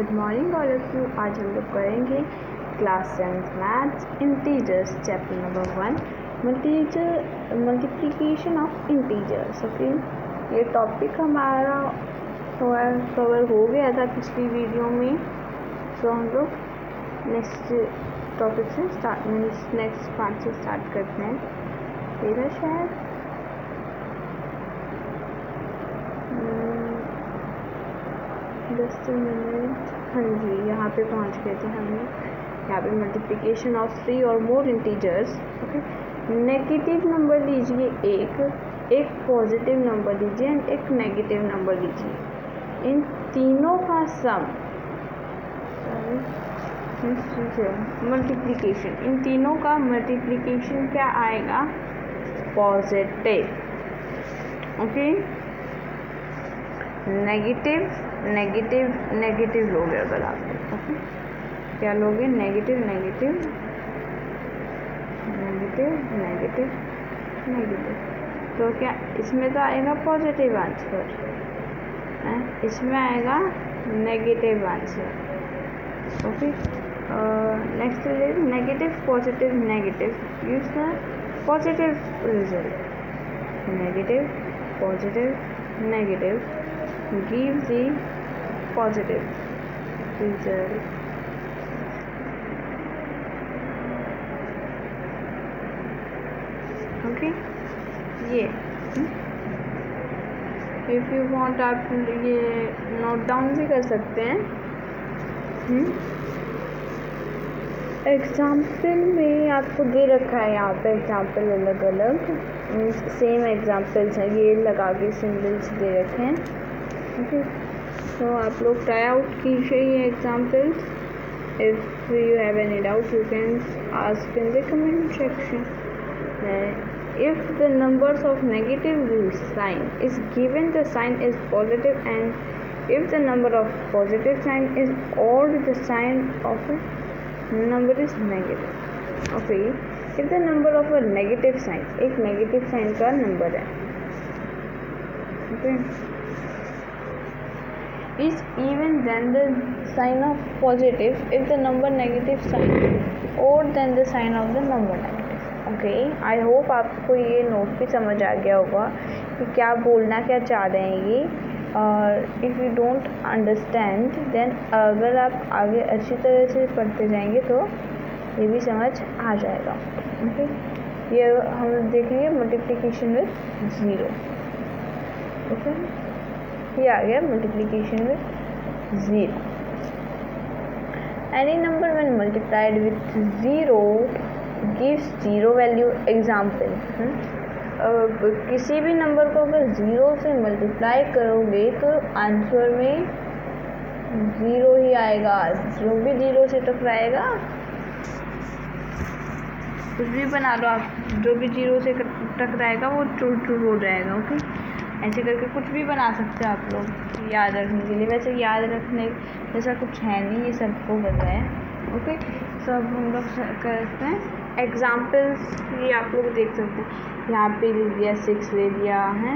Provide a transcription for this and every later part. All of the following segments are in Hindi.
Good morning all of you. आज हम लोग करेंगे class 7 maths integers chapter number 1 multiplication of integers. Okay, ये टॉपिक हमारा कवर हो गया था पिछली वीडियो में। सो हम लोग नेक्स्ट टॉपिक से नेक्स्ट पार्ट से स्टार्ट करते हैं। तेरा शायद जस्ट मिनट। हाँ जी, यहाँ पे पहुँच गए थे हम लोग। यहाँ पे मल्टीप्लिकेशन ऑफ 3 और मोर इंटीजर्स। ओके, नेगेटिव नंबर लीजिए एक पॉजिटिव नंबर लीजिए एंड एक नेगेटिव नंबर लीजिए। इन तीनों का सम मल्टीप्लिकेशन, इन तीनों का मल्टीप्लिकेशन क्या आएगा? पॉजिटिव। ओके, नेगेटिव लोगे अगर आप। ओके, क्या लोगे? नेगेटिव। तो क्या इसमें तो आएगा पॉजिटिव आंसर, इसमें आएगा negative answer. Okay, next is negative positive negative gives the positive result. Negative positive negative gives the positive result. Okay, ये if you want आप ये नोट डाउन भी कर सकते हैं। एग्जाम्पल में आपको दे रखा है यहाँ पे एग्जाम्पल अलग अलग सेम एग्जाम्पल्स हैं, ये लगा के सिंबल्स दे रखे हैं। ओके, तो आप लोग ट्राई आउट कीजिए ये examples. If you have any doubt you can ask in the comment section. If the numbers of negative sign is given the sign is positive and if the number of positive sign is odd the sign of number is negative. Okay, if the number of a negative sign, एक नेगेटिव साइन का नंबर है, okay, is even than the sign of positive if the number negative sign or than the sign of the number negative. Okay, I hope आपको ये नोट भी समझ आ गया होगा कि क्या बोलना क्या चाह रहे हैं ये। और if you don't understand then अगर आप आगे अच्छी तरह से पढ़ते जाएंगे तो ये भी समझ आ जाएगा। ओके, ये हम देखेंगे मल्टीप्लिकेशन विथ ज़ीरो। ओके, ये आ गया multiplication with zero. Any number when multiplied with zero gives zero value. Example, किसी भी नंबर को अगर ज़ीरो से मल्टीप्लाई करोगे तो आंसर में ज़ीरो ही आएगा। जो भी ज़ीरो से टकराएगा, कुछ भी बना लो आप, जो भी ज़ीरो से टकराएगा वो ट्रू हो जाएगा। ओके, ऐसे करके कुछ भी बना सकते हैं आप लोग याद रखने के लिए। वैसे याद रखने जैसा कुछ है नहीं, ये सबको पता है। ओके, सब हम लोग करते हैं एग्जाम्पल्स। ये आप लोग देख सकते हैं, यहाँ पे ले लिया 6 ले लिया है,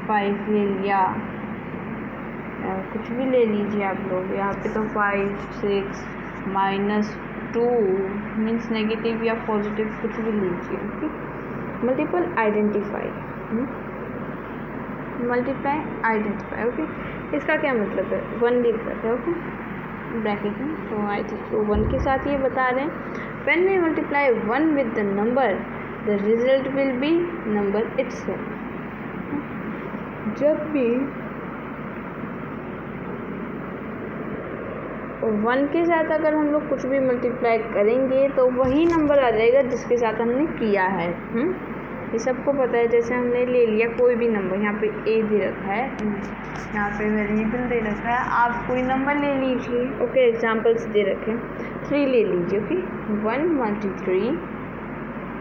5 ले लिया, कुछ भी ले लीजिए आप लोग। यहाँ पे तो 5 6 -2 मीन्स नेगेटिव या पॉजिटिव कुछ भी लीजिए। Okay, multiple identify, multiply identify. Okay, इसका क्या मतलब है? 1 लिख रखा है। ओके, ब्रैकेट में, तो आई थिंक तो 1 के साथ ये बता रहे हैं when we multiply 1 with the number the result will be number itself. जब भी 1 के साथ अगर हम लोग कुछ भी मल्टीप्लाई करेंगे तो वही नंबर आ जाएगा जिसके साथ हमने किया है। ये सबको पता है। जैसे हमने ले लिया कोई भी नंबर, यहाँ पे ए दे रखा है, यहाँ पे वेरिएबल दे रखा है, आप कोई नंबर ले लीजिए। ओके, एग्जाम्पल्स दे रखे हैं, 3 ले लीजिए। Okay, 1 × 3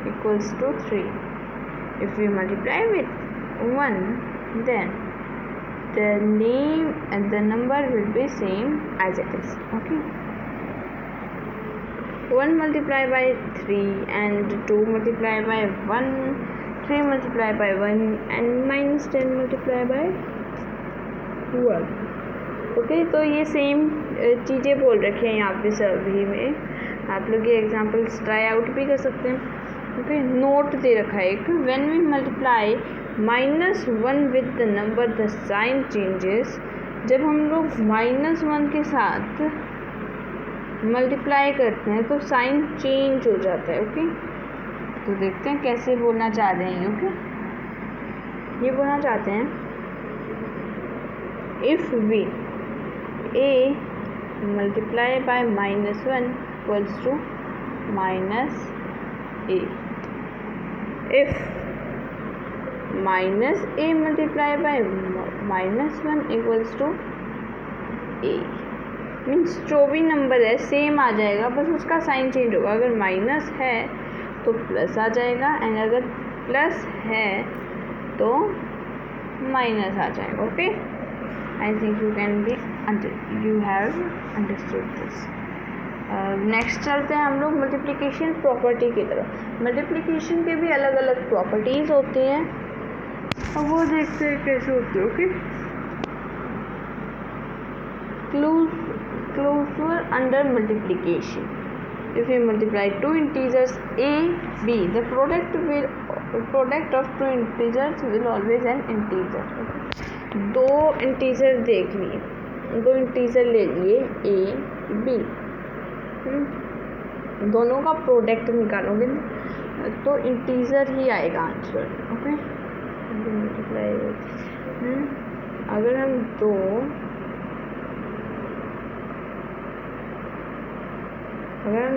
= 3। If you multiply with 1 then the name and the number will be same as it is. Okay, 1 multiplied by 3 and 2 multiplied by 1, 3 multiplied by 1 and -10 multiplied by 1। Okay, तो ये सेम चीज़ें बोल रखी हैं यहाँ पे सभी में। आप लोग ये एग्जांपल्स ट्राई आउट भी कर सकते हैं। ओके, नोट दे रखा है एक, when we multiply -1 with the number the sign changes. जब हम लोग -1 के साथ मल्टीप्लाई करते हैं तो साइन चेंज हो जाता है। ओके, तो देखते हैं कैसे बोलना चाह रहे हैं। ओके, ये बोलना चाहते हैं if we a multiply by -1 equals to -a, if -a multiply by -1 equals to a, means जो भी नंबर है सेम आ जाएगा, बस उसका साइन चेंज होगा। अगर माइनस है तो प्लस आ जाएगा, एंड अगर प्लस है तो माइनस आ जाएगा। Okay, I think you have understood this. Next चलते हैं हम लोग मल्टीप्लिकेशन प्रॉपर्टी की तरफ। मल्टीप्लिकेशन के भी अलग अलग प्रॉपर्टीज़ होती हैं, और वो देखते हैं कैसे होती है। Okay, closure under multiplication. If we multiply two integers a, b, the product of two integers will always an integer. दो इंटीजर देख लिए, दो इंटीजर ले लिए a, b, दोनों का प्रोडक्ट निकालोगे तो इंटीजर ही आएगा आंसर। ओके, मल्टीप्लाई अगर हम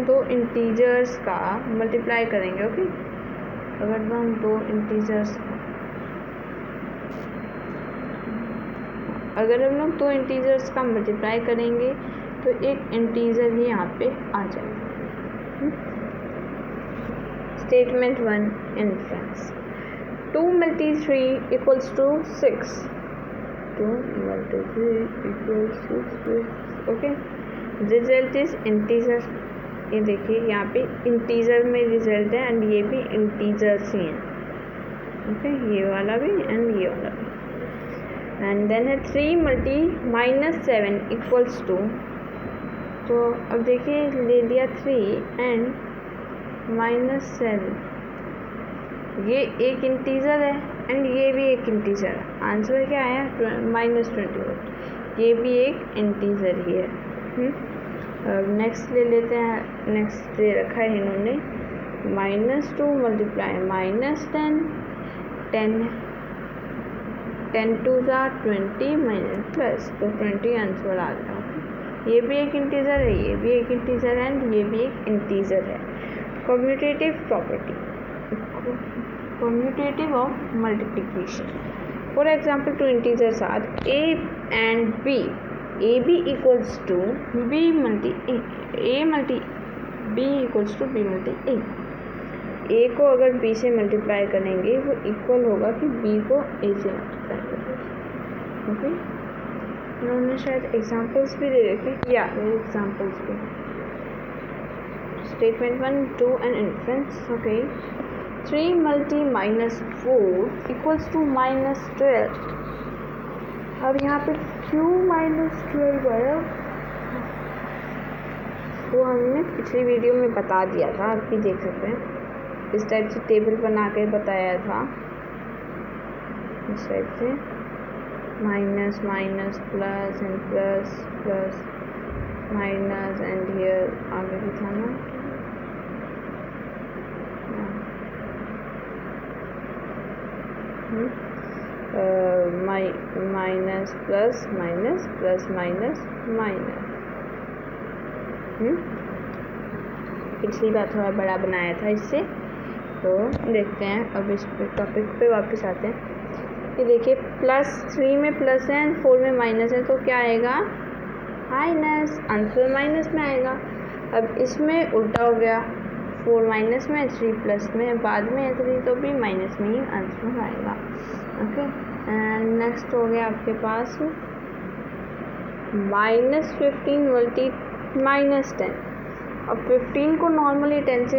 दो इंटीजर्स का मल्टीप्लाई करेंगे। ओके, अगर हम दो इंटीजर्स का मल्टीप्लाई करेंगे तो एक इंटीजर ही यहाँ पे आ जाएगा। Statement 1, inference. 2 × 3 equals to 6। 2 × 3 equals to 6। Okay, result is integer. ये देखिए यहाँ पे इंटीजर में रिजल्ट है, एंड ये भी इंटीजर्स ही हैं। ओके, ये वाला भी एंड ये वाला भी। एंड देन है 3 × -7 इक्वल्स टू, तो अब देखिए ले लिया 3 एंड -7, ये एक इंटीजर है एंड ये भी एक इंटीजर है। आंसर क्या आया? -21। ये भी एक इंटीजर ही है। अब नेक्स्ट ले लेते हैं। नेक्स्ट दे रखा है इन्होंने -2 मल्टीप्लाई -10, 10 2 20 माइनस प्लस, तो 20 आंसर आ गया। ये भी एक इंटीजर है, ये भी एक इंटीजर है, एंड ये भी एक इंटीजर है। Commutative property, commutative of multiplication. For example, two integers are a and b, ab equals to b multi a multi b equals to b multi a। a को अगर b से मल्टीप्लाई करेंगे वो इक्वल होगा कि b को a से मल्टीप्लाई करेंगे। ओके, इन्होंने शायद एग्जांपल्स भी दे रखे, या एग्जांपल्स भी। Statement 1, 2 and inference. Okay, 3 × -4 equals to -12। अब यहाँ पे क्यों -12 आया वो हमने पिछली वीडियो में बता दिया था, आप भी देख सकते हैं। इस टाइप से टेबल बना के बताया था, इस टाइप से minus minus plus and plus plus minus and here आगे भी था ना। Minus plus minus plus minus minus. पिछली बार थोड़ा बड़ा बनाया था इससे। तो देखते हैं अब इस टॉपिक पे वापस आते हैं। ये देखिए +3 में प्लस है, 4 में माइनस है, तो क्या आएगा? माइनस। आंसर माइनस में आएगा। अब इसमें उल्टा हो गया, 4 माइनस में, 3 प्लस में, बाद में 3 तो भी माइनस में ही आंसर आएगा। ओके, एंड नेक्स्ट हो गया आपके पास -15 -10। अब 15 को नॉर्मली 10 से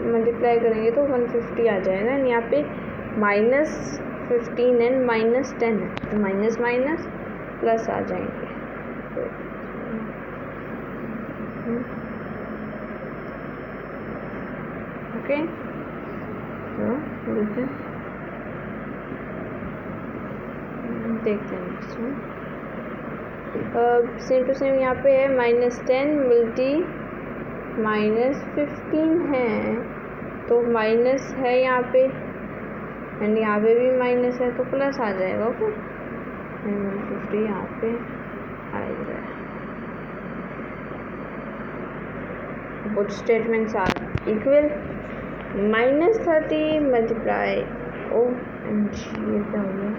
मल्टीप्लाई करेंगे तो 150 आ जाएगा। एंड यहाँ पे -15 एंड -10 है, तो माइनस माइनस प्लस आ जाएंगे। ओके, देखते हैं नेक्स्ट में। सेम टू सेम यहाँ पे है -10 मल्टी -15 है, तो माइनस है यहाँ पे एंड यहाँ पे भी माइनस है, तो प्लस आ जाएगा। ओके, 50 यहाँ पे आएगा। Both statements are equal. -30 multiply ये क्या हो गया,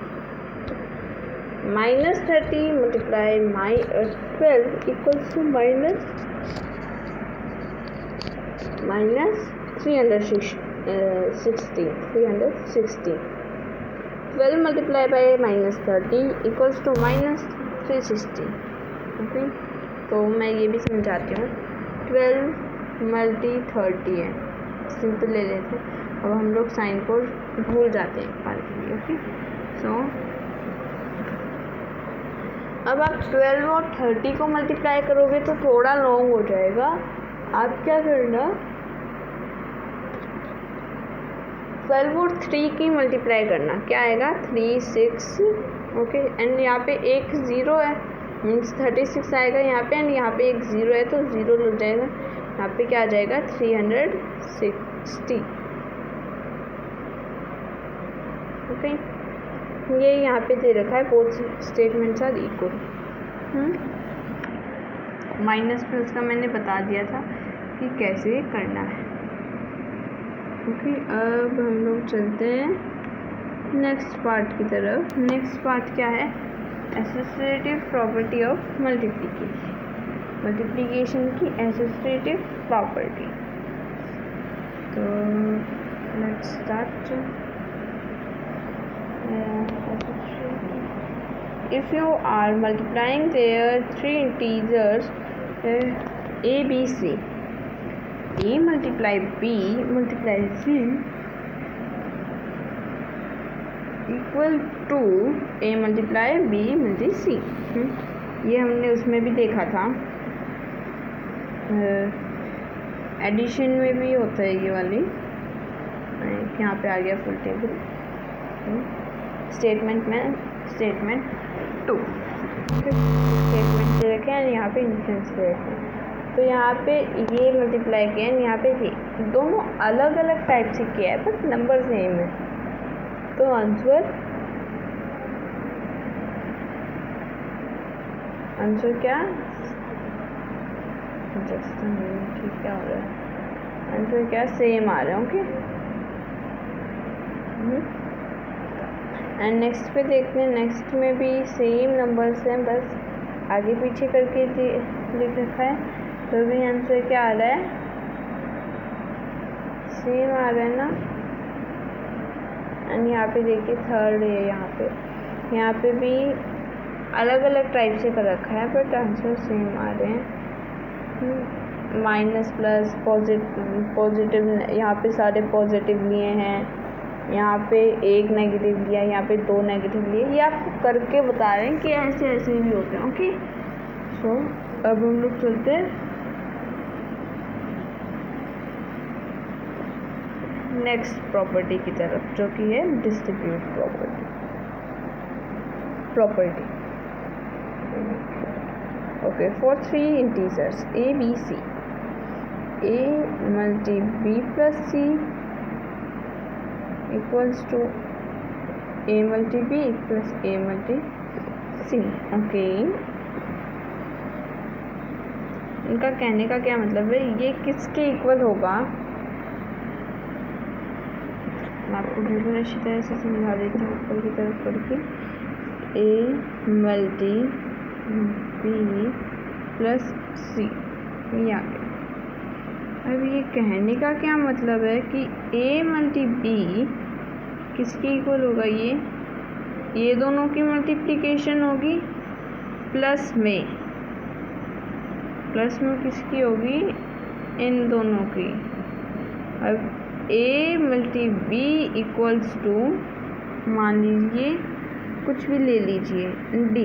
-30 multiply 12 equals to -360। 12 multiply by -30 equals to -360। Okay, तो मैं ये भी समझाती हूँ। 12 मल्टी 30 है, सिंपल ले लेते हैं। अब हम लोग साइन को भूल जाते हैं पार के लिए। ओके, सो अब आप 12 और 30 को मल्टीप्लाई करोगे तो थोड़ा लॉन्ग हो जाएगा। आप क्या करना, 12 और 3 की मल्टीप्लाई करना, क्या आएगा 3 6। ओके, एंड यहाँ पे एक 0 है, मीन्स 36 आएगा यहाँ पे, एंड यहाँ पे एक 0 है तो 0 लग जाएगा। यहाँ पे क्या आ जाएगा 360। ओके, ये यहाँ पे दे रखा है both statements are equal. Minus plus का मैंने बता दिया था कि कैसे करना है। ओके, अब हम लोग चलते हैं नेक्स्ट पार्ट की तरफ। नेक्स्ट पार्ट क्या है, एसोसिएटिव प्रॉपर्टी ऑफ मल्टीप्लिकेशन की एसोसिएटिव प्रॉपर्टी। तो let's start. If you are multiplying their three integers a, b, c, a multiply b multiply c equal to a multiply b multiply c। ये हमने उसमें भी देखा था, एडिशन में भी होता है ये वाली। यहाँ पे आ गया फुल टेबल स्टेटमेंट में, स्टेटमेंट 2 स्टेटमेंट दे रखे हैं, यहाँ पे इंडिफरेंस दे रखे हैं। तो यहाँ पे ये मल्टीप्लाई किया है, यहाँ पे ये दोनों अलग अलग टाइप से किया है बट नंबर सेम है। तो आंसर क्या, ठीक क्या हो रहा है, आंसर क्या सेम आ रहा है। ओके, एंड नेक्स्ट पे देखते हैं। नेक्स्ट में भी सेम नंबर्स हैं, बस आगे पीछे करके लिख रखा है, तो भी आंसर क्या आ रहा है, सेम आ रहा है ना। एंड यहाँ पे देखिए थर्ड है, यहाँ पे भी अलग अलग टाइप से कर रखा है बट आंसर सेम आ रहे हैं। माइनस प्लस पॉजिटिव, यहाँ पे सारे पॉजिटिव लिए हैं, यहाँ पे एक नेगेटिव लिया, यहाँ पे 2 नेगेटिव लिए। ये आपको करके बता रहे हैं कि ऐसे ऐसे भी होते हैं। ओके, सो अब हम लोग चलते हैं नेक्स्ट प्रॉपर्टी की तरफ, जो कि है distribute property. Okay, for 3 integers a b c, a multi b plus c equals to a multi b plus a multi c। Okay, इनका कहने का क्या मतलब है, ये किसके इक्वल होगा, मैं आपको बिल्कुल अच्छी तरह से समझा देती हूँ ऊपर की तरफ पढ़ के। a multi b plus c, ये आ गया। अब ये कहने का क्या मतलब है कि a मल्टी b किसके इक्वल होगा, ये दोनों की मल्टीप्लिकेशन होगी प्लस में किसकी होगी, इन दोनों की। अब a multi b equals to, मान लीजिए कुछ भी ले लीजिए d,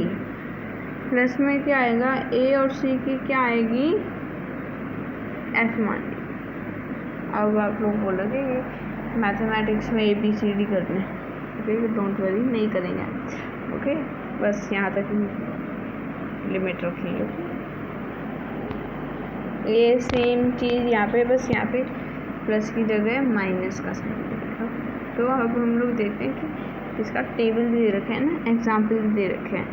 प्लस में क्या आएगा, ए और सी की क्या आएगी, एफ मान। अब आप लोग बोलोगे ये मैथमेटिक्स में ABCD करने, ओके, डोंट वरी, नहीं करेंगे, ओके, बस यहाँ तक ही लिमिट रखेंगे, ओके। ये सेम चीज़ यहाँ पे, बस यहाँ पे प्लस की जगह माइनस का साइन लिखा। तो अब हम लोग देखते हैं कि इसका टेबल भी दे रखे हैं ना, एग्जाम्पल भी दे रखे हैं।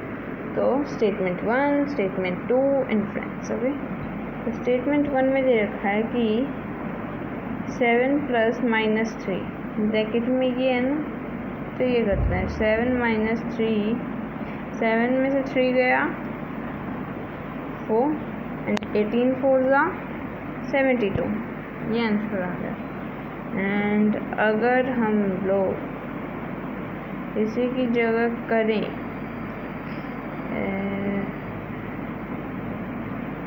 तो statement 1, statement 2 and friends, okay. तो स्टेटमेंट 1 में दे रखा है कि 7 + -3 ब्रैकेट में ये है ना, तो ये करते हैं 7 - 3, 7 में से 3 गया 4 एंड 18 4 72, ये आंसर आ गया। एंड अगर हम लोग इसी की जगह करें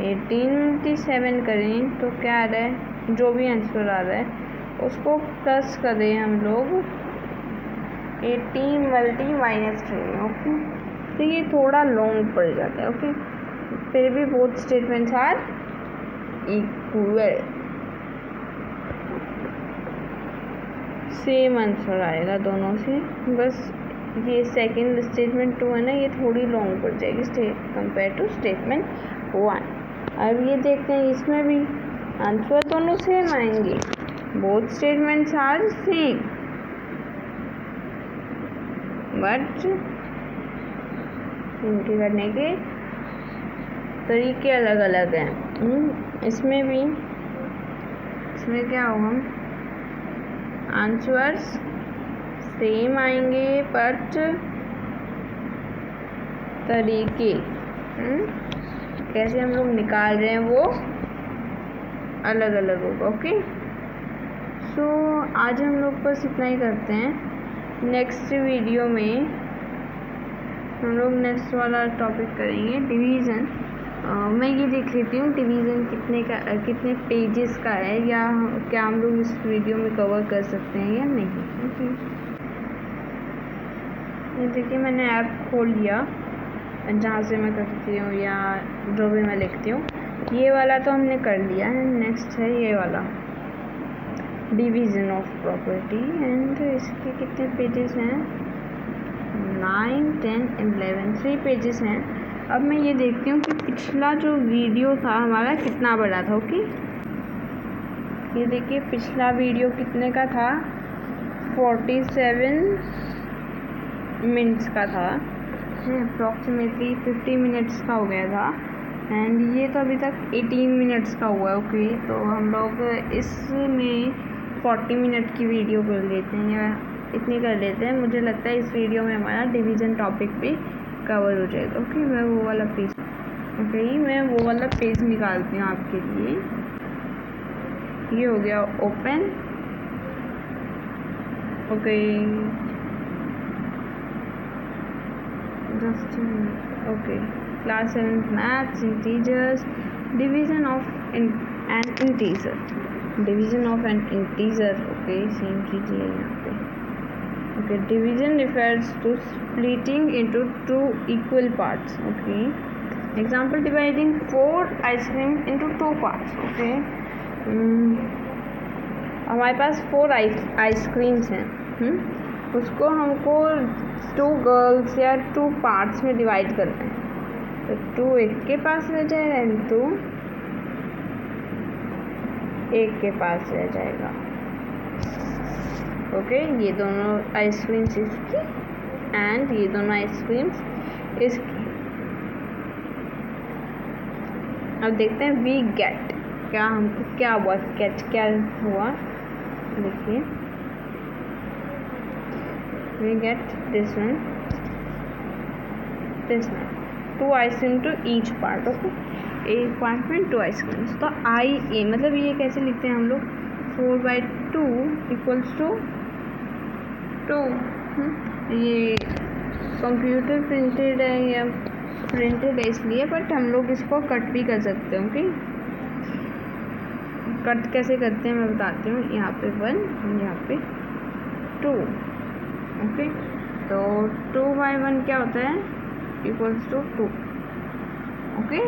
18 × 7 करें तो क्या आ रहा है, जो भी आंसर आ रहा है उसको प्लस करें हम लोग 18 × -3, ओके। तो ये थोड़ा लॉन्ग पड़ जाता है, ओके। फिर भी both statements are equal, same answer आएगा दोनों से। बस ये सेकंड स्टेटमेंट 2 है ना, ये थोड़ी लॉन्ग पड़ जाएगी कंपेयर टू स्टेटमेंट 1। अब ये देखते हैं, इसमें भी आंसर दोनों सेम आएंगे, both statements are same, but इनके करने के तरीके अलग अलग हैं। इसमें क्या होगा, आंसर्स सेम आएंगे बट तरीके कैसे हम लोग निकाल रहे हैं वो अलग अलग होगा, ओके। सो आज हम लोग बस इतना ही करते हैं। नेक्स्ट वीडियो में हम लोग नेक्स्ट वाला टॉपिक करेंगे डिवीज़न। मैं ये देख लेती हूँ डिवीज़न कितने पेजेस का है, या क्या हम लोग इस वीडियो में कवर कर सकते हैं या नहीं, ओके। ये देखिए मैंने ऐप खोल लिया जहाँ से मैं करती हूँ या जो भी मैं लिखती हूँ। ये वाला तो हमने कर लिया है। नेक्स्ट है ये वाला डिवीज़न ऑफ प्रॉपर्टी, एंड इसके कितने पेजेस हैं, 9, 10, 11, 3 पेजेस हैं। अब मैं ये देखती हूँ कि पिछला जो वीडियो था हमारा कितना बड़ा था, ओके। ये देखिए पिछला वीडियो कितने का था, 47 मिनट्स का था, अप्रॉक्सीमेटली 50 मिनट्स का हो गया था। एंड ये तो अभी तक 18 मिनट्स का हुआ है, ओके। तो हम लोग इसमें 40 मिनट की वीडियो कर लेते हैं या इतनी कर लेते हैं। मुझे लगता है इस वीडियो में हमारा डिवीज़न टॉपिक भी कवर हो जाएगा, ओके। मैं वो वाला पेज निकालती हूँ आपके लिए। ये हो गया open, okay, just okay. Class 7 maths, integers, division of an integer, okay, same चीज़ है यहाँ पे, okay. Division refers to splitting into 2 equal parts, okay. Example, dividing 4 ice cream into 2 parts, okay. हमारे पास 4 आइसक्रीम्स हैं, उसको हमको 2 गर्ल्स या 2 पार्ट्स में डिवाइड करना है। तो 2 एक के पास रह जाएगा एंड 2 एक के पास रह जाएगा, ओके। ये दोनों आइसक्रीम्स इसकी एंड ये दोनों आइसक्रीम्स इसकी। अब देखते हैं वी गेट, हमको क्या हुआ, क्या हुआ, देखिए we get this one 2 ice cream to each part, okay. एक पार्ट में 2 आइसक्रीम्स। तो IA मतलब ये कैसे लिखते हैं हम लोग, 4/2 = 2। ये कंप्यूटर प्रिंटेड है या प्रिंटेड है इसलिए, बट हम लोग इसको कट भी कर सकते हैं, ओके। कट कैसे करते हैं मैं बताती हूँ। यहाँ पे 1, यहाँ पे 2, ओके। तो 2/1 क्या होता है, = 2, ओके।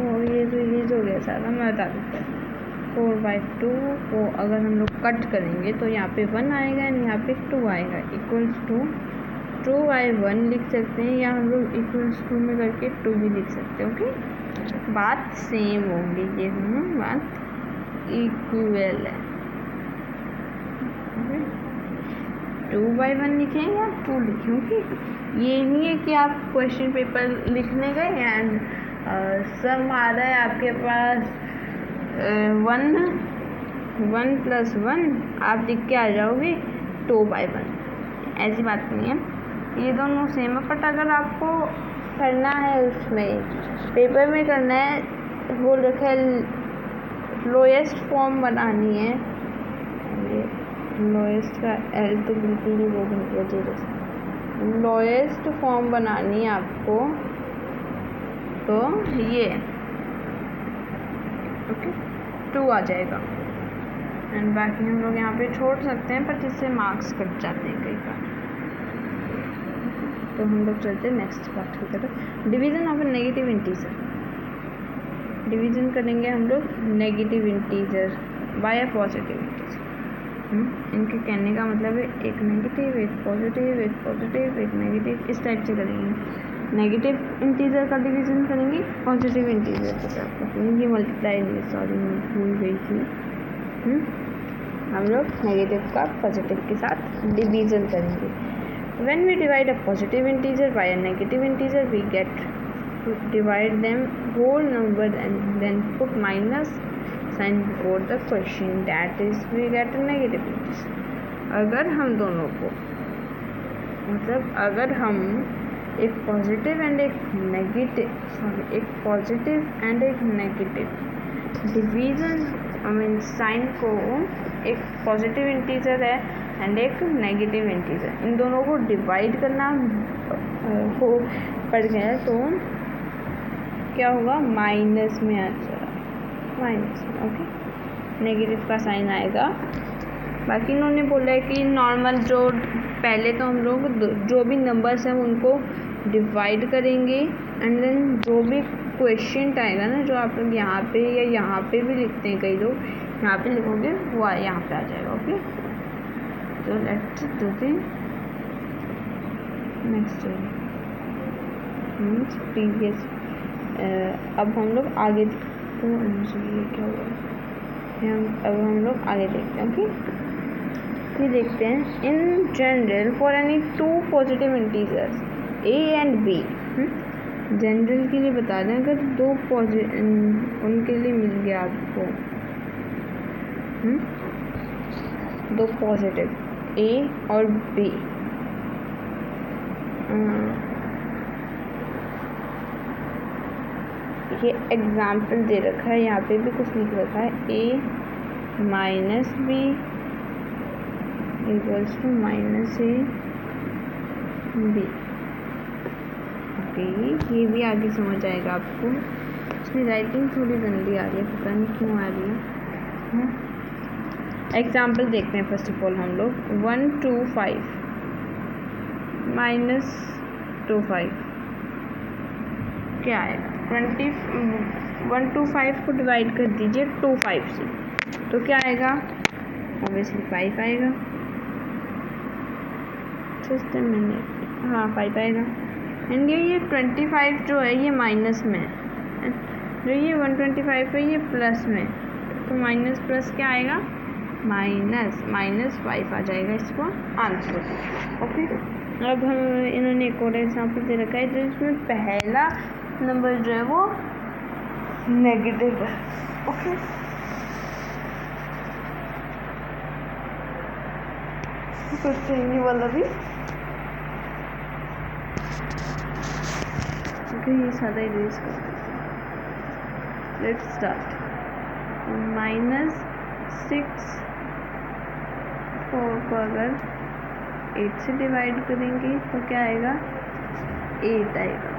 और ये जो हो गया सारा मैं बता देता हूँ। 4/2 को अगर हम लोग कट करेंगे तो यहाँ पे 1 आएगा एंड यहाँ पे 2 आएगा, इक्वल्स टू 2/1 लिख सकते हैं, या हम लोग इक्वल्स टू में करके 2 भी लिख सकते हैं। ओके, बात सेम होगी, ये बात इक्वल है। 2/1 लिखें या 2 लिखें। ओके, ये नहीं है कि आप क्वेश्चन पेपर लिखने गए एंड सम आ रहा है आपके पास 1 + 1 आप लिख के आ जाओगे 2/1, ऐसी बात नहीं है, ये दोनों सेम है। बट अगर आपको करना है, उसमें पेपर में करना है, बोल रखा है लोएस्ट फॉर्म बनानी है, लोएस्ट का एल तो बिल्कुल ही वो बन गया, जीरो। लोएस्ट फॉर्म बनानी है आपको, तो ये ओके 2 आ जाएगा एंड बाकी हम लोग यहाँ पे छोड़ सकते हैं, पर जिससे मार्क्स कट जाते हैं कई बार। तो हम लोग चलते हैं नेक्स्ट पार्ट की तरफ। Division of A negative integer. Division करेंगे हम लोग negative integer by a positive integer. इनके कहने का मतलब है एक नेगेटिव, एक पॉजिटिव, एक पॉजिटिव, एक नेगेटिव, इस टाइप से करेंगे। नेगेटिव इंटीजर का डिवीज़न करेंगे पॉजिटिव इंटीजर के साथ। ये मल्टीप्लाई नहीं, सॉरी भूल गई थी। हम लोग नेगेटिव का पॉजिटिव के साथ डिवीज़न करेंगे। When we divide a positive integer by a negative integer, we get to divide them whole number and then put minus sign before the question. That is, we get a negative integer. अगर हम दोनों को, मतलब अगर हम एक पॉजिटिव एंड एक नेगेटिव, एक पॉजिटिव एंड एक negative division, I mean sine को, एक पॉजिटिव इंटीजर है एंड एक नेगेटिव इंटीजर, इन दोनों को डिवाइड करना हो पड़ गया तो क्या होगा, माइनस में आ जाएगा, माइनस में। ओके, नेगेटिव का साइन आएगा। बाकी इन्होंने बोला है कि नॉर्मल जो पहले तो हम लोग जो भी नंबर्स हैं उनको डिवाइड करेंगे एंड देन जो भी क्वेश्चन आएगा ना, जो आप लोग यहाँ पे या यहाँ पे भी लिखते हैं, कई लोग यहाँ पे लिखोगे वो यहाँ पे आ जाएगा। ओके, तो let's do the next means previous. अब हम लोग आगे तो ये क्या हुआ, अब हम लोग आगे देखते हैं। ओके, फिर देखते हैं in general for any 2 positive integers a and b। General के लिए बता दें, अगर 2 उनके लिए मिल गया आपको 2 पॉजिटिव a और b, ये एग्जाम्पल दे रखा है, यहाँ पे भी कुछ लिख रखा है, a minus b equals to minus a b। Okay, ये भी आगे समझ आएगा आपको। इसमें राइटिंग थोड़ी गंदी आ रही है, पता नहीं क्यों आ रही है। एग्जाम्पल देखते हैं फर्स्ट ऑफ ऑल हम लोग। 1 2 5 माइनस 2 5 क्या आएगा, 1 2 5 को डिवाइड कर दीजिए 2 5 से, तो क्या आएगा, ऑब्वियसली 5 आएगा। जस्ट अ मिनट, हाँ 5 आएगा। एंड ये 25 जो है ये माइनस में है, जो ये 125 है ये प्लस में, तो माइनस प्लस क्या आएगा, -5 आ जाएगा इसको आंसर। ओके, अब हम इन्होंने एक और एग्जाम्पल दे रखा है जिसमें पहला नंबर जो है वो नेगेटिव है। ओके, करते हैं ये वाला भी। ओके, ये सारा इरेज कर, लेट्स स्टार्ट। -6 4 को अगर 8 से डिवाइड करेंगे तो क्या आएगा, 8 आएगा।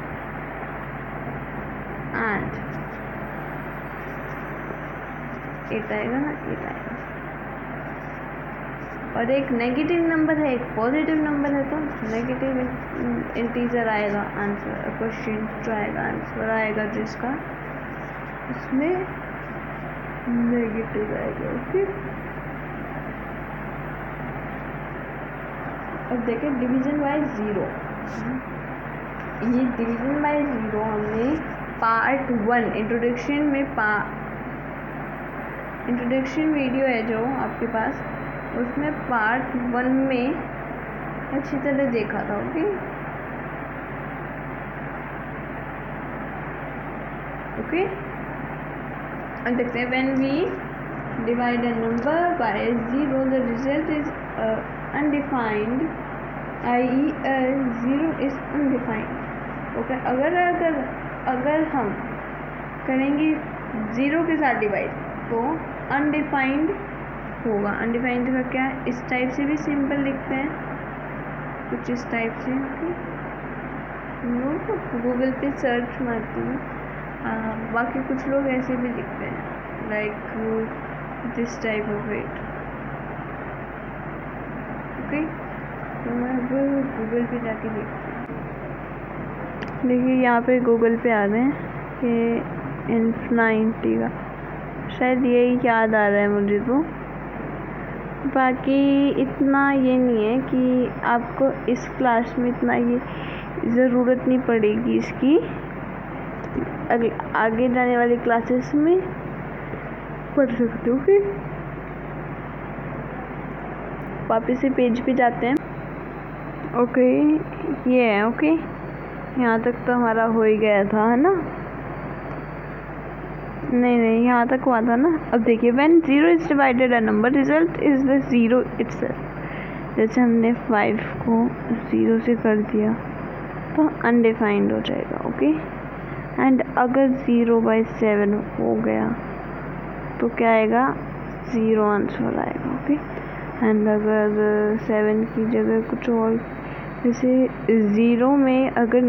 एंड 8 आएगा ना, 8 आएगा। और एक नेगेटिव नंबर है, एक पॉजिटिव नंबर है, तो नेगेटिव इंटीजर आएगा आंसर, क्वेश्चन जो आएगा आंसर आएगा जिसका इसमें नेगेटिव आएगा। ओके, अब देखें डिवीजन बाय ज़ीरो। ये डिवीजन बाय ज़ीरो हमने पार्ट 1 इंट्रोडक्शन में इंट्रोडक्शन वीडियो है जो आपके पास, उसमें पार्ट 1 में अच्छी तरह देखा था। ओके ओके, अब देखते हैं when we divide a number by zero the result is undefined, i.e. 0 is undefined. Okay, अगर हम करेंगे 0 के साथ डिवाइड तो अनडिफाइंड होगा। अनडिफाइंड का क्या है, इस टाइप से भी सिंपल लिखते हैं, कुछ इस टाइप से। ओके, गूगल पे सर्च मारती हूँ, बाकी कुछ लोग ऐसे भी लिखते हैं, like this type of it. Okay, तो मैं अब गूगल पे जाके देखती हूँ। देखिए यहाँ पे गूगल पे आ रहे हैं कि इन्फिनिटी का, शायद यही याद आ रहा है मुझे, तो बाकी इतना ये नहीं है कि आपको इस क्लास में इतना ये ज़रूरत नहीं पड़ेगी इसकी, आगे जाने वाली क्लासेस में पढ़ सकते हो। ओके, वापस से पेज पे जाते हैं। ओके, ये है। ओके, यहाँ तक तो हमारा हो ही गया था, है ना? नहीं, यहाँ तक हुआ था ना। अब देखिए, when 0 is divided a number result is the 0 itself. जैसे हमने 5 को 0 से कर दिया तो अनडिफाइंड हो जाएगा। ओके, एंड अगर 0/7 हो गया तो क्या आएगा, 0 आंसर आएगा। ओके, एंड अगर 7 की जगह कुछ और, जैसे 0 में अगर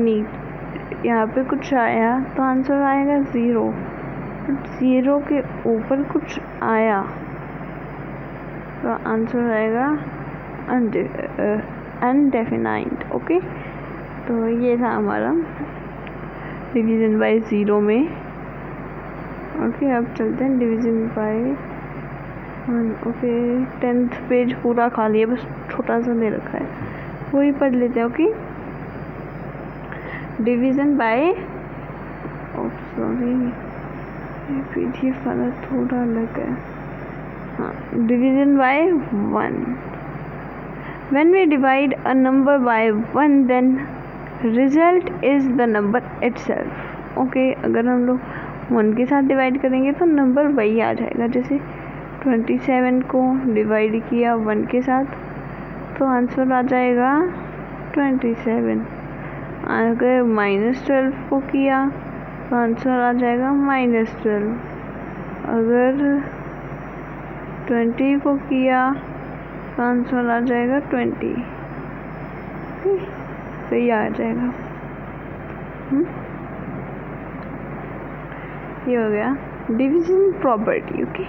यहाँ पे कुछ आया तो आंसर आएगा 0, 0 के ऊपर कुछ आया तो आंसर आएगा अनडेफिनाइड। ओके, तो ये था हमारा डिवीज़न बाय ज़ीरो में। ओके, अब चलते हैं division by 1। Okay, 10th page पूरा खाली है, बस छोटा सा दे रखा है, वही पढ़ लेते हैं। Okay, division by, sorry PDF वाला थोड़ा अलग है। हाँ, division by 1। When we divide a number by 1 then result is the number itself. Okay, अगर हम लोग 1 के साथ डिवाइड करेंगे तो नंबर वही आ जाएगा। जैसे 27 को डिवाइड किया 1 के साथ तो आंसर आ जाएगा 27। अगर -12 को किया तो आंसर आ जाएगा -12। अगर 20 को किया तो आंसर आ जाएगा 20। सही आ जाएगा। ये हो गया division property. Okay,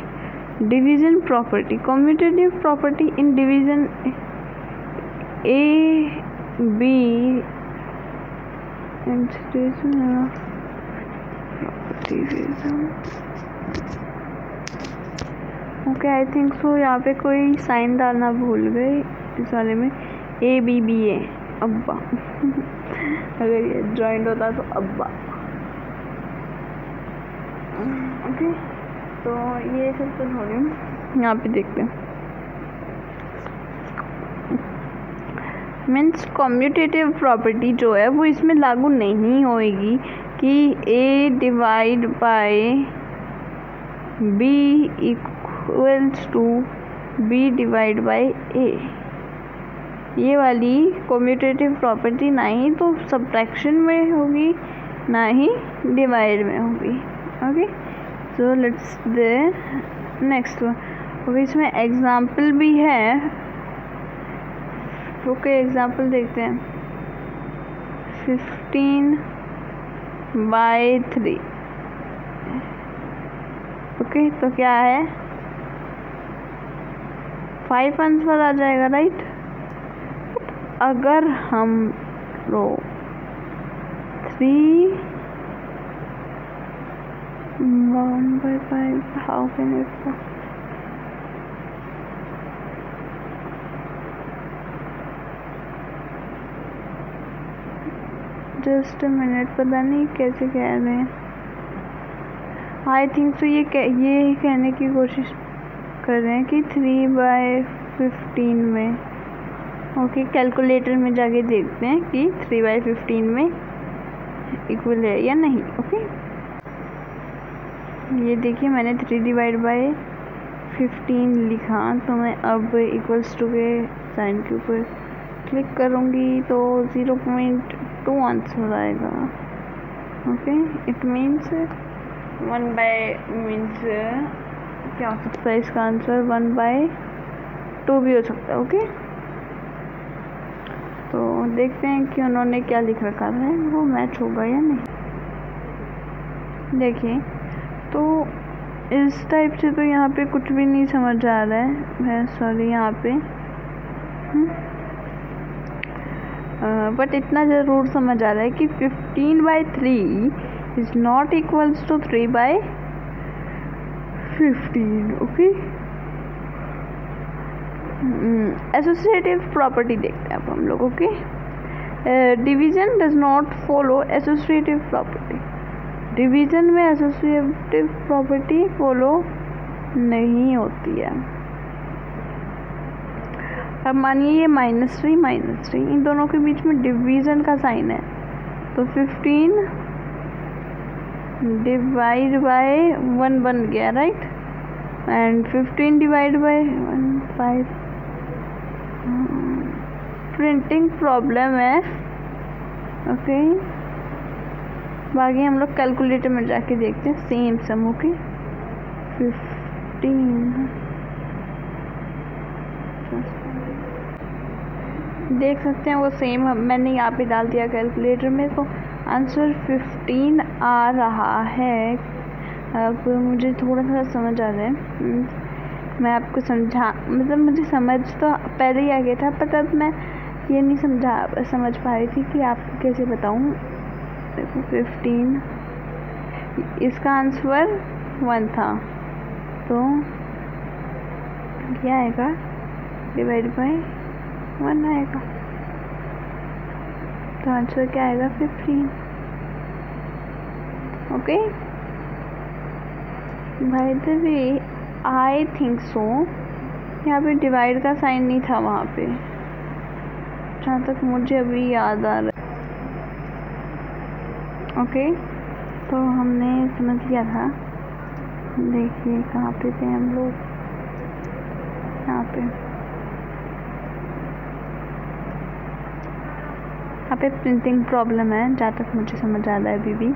division property, commutative property in division A B okay, I think so यहाँ पे कोई साइन डालना भूल गए इस वाले में, ABBA अब्बा अगर ये जॉइंट होता तो अब्बा। ओके, तो ये सब तो थोड़ी यहाँ पे देखते हैं। मीन्स कम्यूटेटिव प्रॉपर्टी जो है वो इसमें लागू नहीं होएगी कि A divide by B equals to B divide by A। ये वाली कम्यूटेटिव प्रॉपर्टी ना ही तो सब्ट्रैक्शन में होगी ना ही डिवाइड में होगी। Okay, so let's the next one. Okay, इसमें एग्जाम्पल भी है। ओके, एग्जाम्पल देखते हैं। 15/3। ओके, तो क्या है, 5 आंसर आ जाएगा, राइट। अगर हम लो 3 1/5, how can it just a minute, पता नहीं कैसे कह रहे हैं। आई थिंक तो ये कहने की कोशिश कर रहे हैं कि 3/15 में। ओके, कैलकुलेटर में जाके देखते हैं कि 3/15 में इक्वल है या नहीं। ओके, ये देखिए मैंने 3/15 लिखा, तो मैं अब इक्वल्स टू के साइन के ऊपर क्लिक करूँगी तो 0.2 आंसर आएगा। ओके, इट मीन्स 1/, क्या हो सकता है इसका आंसर? 1/2 भी हो सकता है। ओके, तो देखते हैं कि उन्होंने क्या लिख रखा है, वो मैच होगा या नहीं। देखिए, तो इस टाइप से तो यहाँ पे कुछ भी नहीं समझ आ रहा है, सॉरी यहाँ पे, बट इतना ज़रूर समझ आ रहा है कि 15/3 is not equals to 3/15। Okay, associative property देखते हैं अब हम लोग। Okay, division does not follow associative property. Division में एसोसिएटिव प्रॉपर्टी फॉलो नहीं होती है। अब मानिए ये -3 इन दोनों के बीच में डिवीजन का साइन है, तो 15 डिवाइड बाय 1 बन गया, right, and 15 divide by 1 5। Printing problem है। ओके, बाकी हम लोग कैलकुलेटर में जाके देखते हैं सेम सम। ओके, 15 देख सकते हैं वो सेम मैंने यहाँ पे डाल दिया कैलकुलेटर में, तो आंसर 15 आ रहा है। अब मुझे थोड़ा सा समझ आ रहा है, मैं आपको समझा, मतलब मुझे समझ तो पहले ही आ गया था, पर तब मैं ये नहीं समझ पा रही थी कि आपको कैसे बताऊँ। देखो 15, इसका आंसर 1 था, तो क्या आएगा? डिवाइड बाय 1 आएगा, तो आंसर क्या आएगा? 15। Okay, by the way I think so यहाँ पे डिवाइड का साइन नहीं था वहाँ पे, जहाँ तक मुझे अभी याद आ रहा है। ओके, तो हमने समझ लिया था। देखिए कहाँ पे थे हम लोग, यहाँ पे प्रिंटिंग प्रॉब्लम है, जहाँ तक मुझे समझ आ रहा है अभी भी।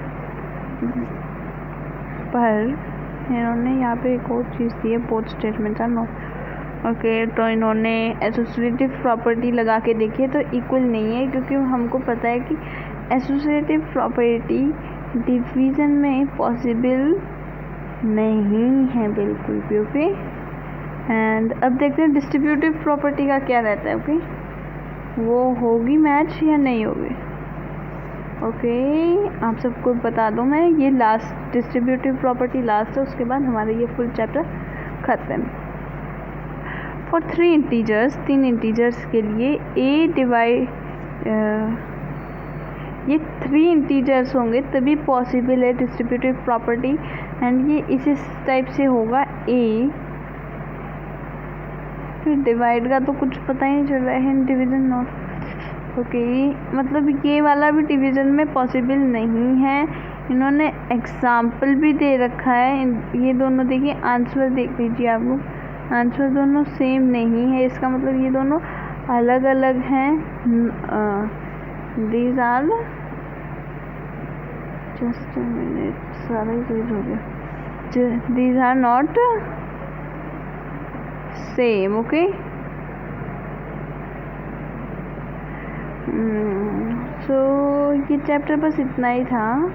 पर इन्होंने यहाँ पे एक और चीज़ दी है, both statement are not. Okay, तो इन्होंने एसोसिएटिव प्रॉपर्टी लगा के देखी है, तो इक्वल नहीं है, क्योंकि हमको पता है कि एसोसिएटिव प्रॉपर्टी डिवीज़न में पॉसिबल नहीं है बिल्कुल भी। ओके, एंड अब देखते हैं डिस्ट्रीब्यूटिव प्रॉपर्टी का क्या रहता है। ओके, वो होगी मैच या नहीं होगी। ओके, आप सबको बता दूं मैं, ये लास्ट डिस्ट्रीब्यूटिव प्रॉपर्टी लास्ट है, उसके बाद हमारा ये फुल चैप्टर ख़त्म। फॉर 3 इंटीजर्स, 3 इंटीजर्स के लिए ए डिवाइड, ये 3 इंटीजर्स होंगे तभी पॉसिबल है डिस्ट्रीब्यूटिव प्रॉपर्टी, एंड ये इस टाइप से होगा ए। फिर डिवाइड का तो कुछ पता ही नहीं चल रहा है, डिवीजन नॉट। ओके, मतलब ये वाला भी डिवीज़न में पॉसिबल नहीं है। इन्होंने एग्जाम्पल भी दे रखा है, ये दोनों देखिए, आंसर देख लीजिए आप लोग, आंसर दोनों सेम नहीं है, इसका मतलब ये दोनों अलग अलग हैं। These are, just a minute, सारा ही चीज हो गया, these are not same. Okay, so ये चैप्टर बस इतना ही था,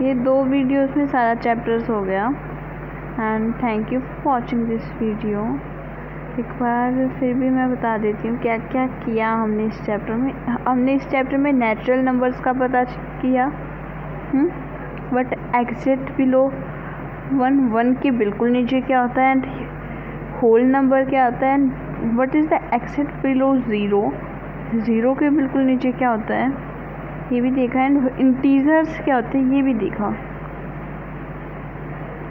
ये 2 वीडियोस में सारा चैप्टर्स हो गया। And thank you for watching this video. एक बार फिर भी मैं बता देती हूँ क्या क्या किया हमने इस चैप्टर में। हमने इस चैप्टर में नेचुरल नंबर्स का पता किया, बट एग्जैक्ट बिलो 1 के बिल्कुल नीचे क्या होता है, एंड होल नंबर क्या होता है, and what is the exact below 0 के बिल्कुल नीचे क्या होता है, ये भी देखा, एंड इंटीजर्स क्या होते हैं ये भी देखा।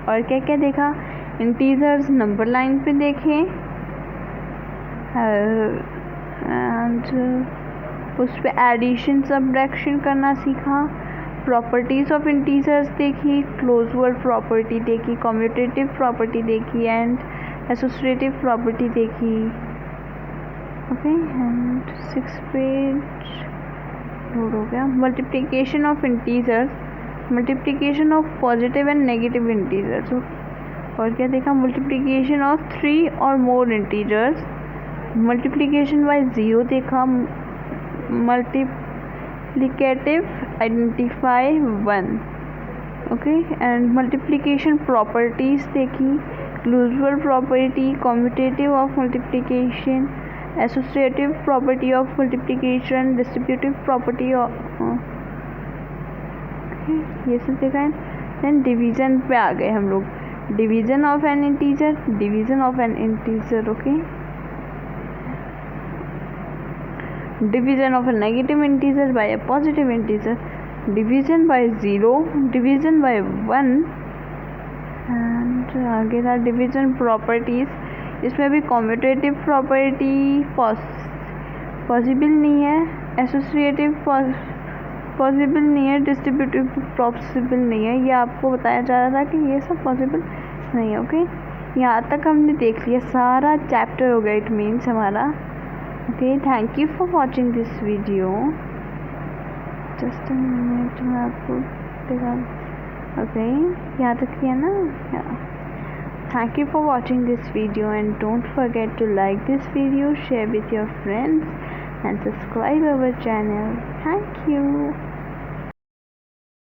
और क्या क्या देखा, इंटीजर्स नंबर लाइन पे देखें, एंड उस पर एडिशन सब्ट्रैक्शन करना सीखा, प्रॉपर्टीज़ ऑफ इंटीजर्स देखी, क्लोज वर्ड प्रॉपर्टी देखी, कम्यूटेटिव प्रॉपर्टी देखी, एंड एसोसिएटिव प्रॉपर्टी देखी। ओके, एंड 6 पेज लोड हो गया। Multiplication of integers, multiplication of positive and negative integers. और क्या देखा, मल्टीप्लिकेशन ऑफ 3 और मोर इंटीजर्स, मल्टीप्लिकेशन बाय 0 देखा, multiplicative identify 1, okay, and multiplication properties देखी, closure property, commutative of multiplication, associative property of multiplication, distributive property of, ये सब देखा है। देन डिवीज़न पे आ गए हम लोग, division of an integer, division of an integer, okay, division of a negative integer by a positive integer, division by 0, division by 1, and आगे था डिवीजन प्रॉपर्टीज़। इसमें भी कम्यूटेटिव प्रॉपर्टी पॉसिबल नहीं है, एसोसिएटिव पॉसिबल नहीं है, डिस्ट्रीब्यूटिव पॉसिबल नहीं है, ये आपको बताया जा रहा था कि ये सब पॉसिबल नहीं है। ओके, यहाँ तक हमने देख लिया, सारा चैप्टर हो गया, इट मीन्स हमारा। Okay, thank you for watching this video. Just a minute, मैं आपको दिखा। Okay, यहाँ तक किया ना? Yeah. Thank you for watching this video, and don't forget to like this video, share with your friends, and subscribe our channel. Thank you.